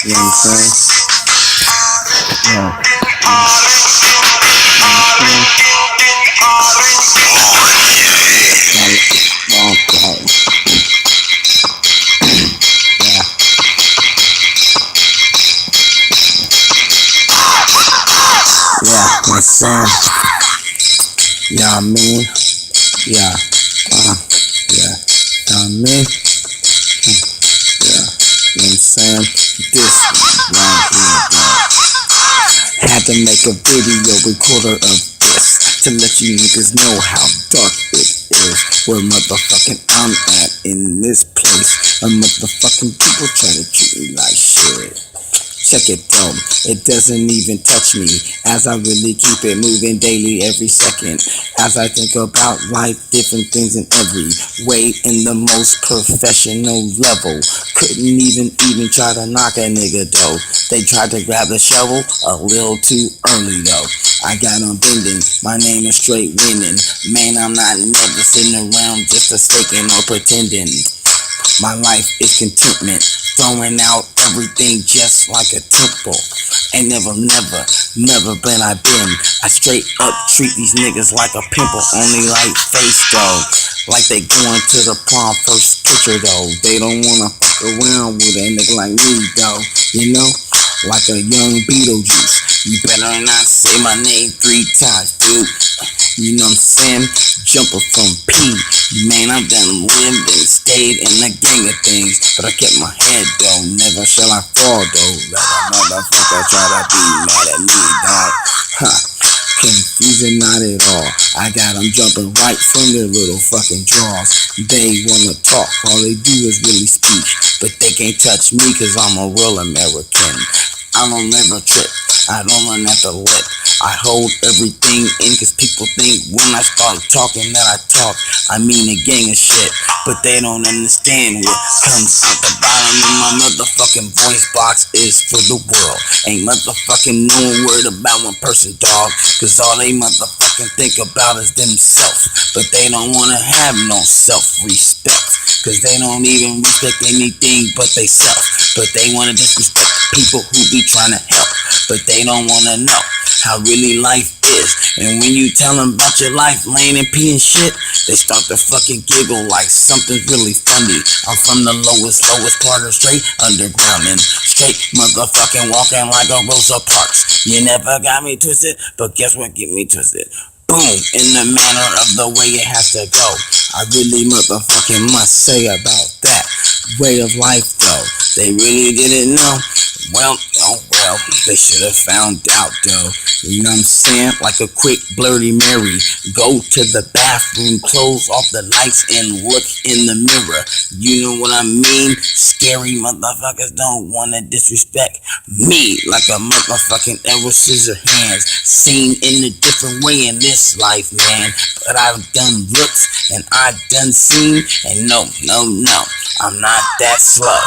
You know what I'm saying? Yeah. Long time. Yeah. Yeah. What's up? Yeah, I mean. Yeah. Yeah. I mean. Yeah. You know what I'm saying? This right here, bro. Had to make a video recorder of this to let you niggas know how dark it is. Where motherfucking I'm at in this place. And motherfucking people try to treat me like shit. Check it though, it doesn't even touch me as I really keep it moving daily every second. As I think about life, different things in every way in the most professional level. Couldn't even try to knock a nigga though. They tried to grab the shovel a little too early though. I got on bending, my name is straight winning. Man, I'm not never sitting around just a staking or pretending. My life is contentment, throwing out everything just like a temple. Ain't never been I been. I straight up treat these niggas like a pimple, only like face though. Like they going to the prom first picture though. They don't wanna fuck around with a nigga like me though. You know, like a young Beetlejuice. You better not say my name 3 times, dude. You know what I'm saying? Jumper from P. Man, I've done lived and stayed in the gang of things, but I kept my head though. Never shall I fall though. Let a motherfucker try to be mad at me, dog. Huh. Confusing not at all. I got them jumping right from their little fucking jaws. They wanna talk, all they do is really speak, but they can't touch me cause I'm a real American. I don't never trip, I don't run at the lip. I hold everything in cause people think when I start talking that I talk, I mean a gang of shit. But they don't understand what comes out the bottom of my motherfucking voice box is for the world. Ain't motherfucking no word about one person, dog. Cause all they motherfucking think about is themselves. But they don't wanna have no self-respect. Cause they don't even respect anything but they self. But they wanna disrespect people who be trying to help. But they don't wanna know how really life is. And when you tell them about your life, laying and peeing shit, they start to fucking giggle like something's really funny. I'm from the lowest part of straight underground and straight motherfucking walking like a Rosa Parks. You never got me twisted, but guess what get me twisted? Boom, in the manner of the way it has to go. I really motherfucking must say about that way of life though. They really didn't know. Well, oh well, they should have found out though. You know what I'm saying? Like a quick Bloody Mary. Go to the bathroom, close off the lights and look in the mirror. You know what I mean? Scary motherfuckers don't wanna disrespect me like a motherfucking Edward Scissorhands. Seen in a different way in this life, man. But I've done looks and I've done seen, and no, I'm not that slow.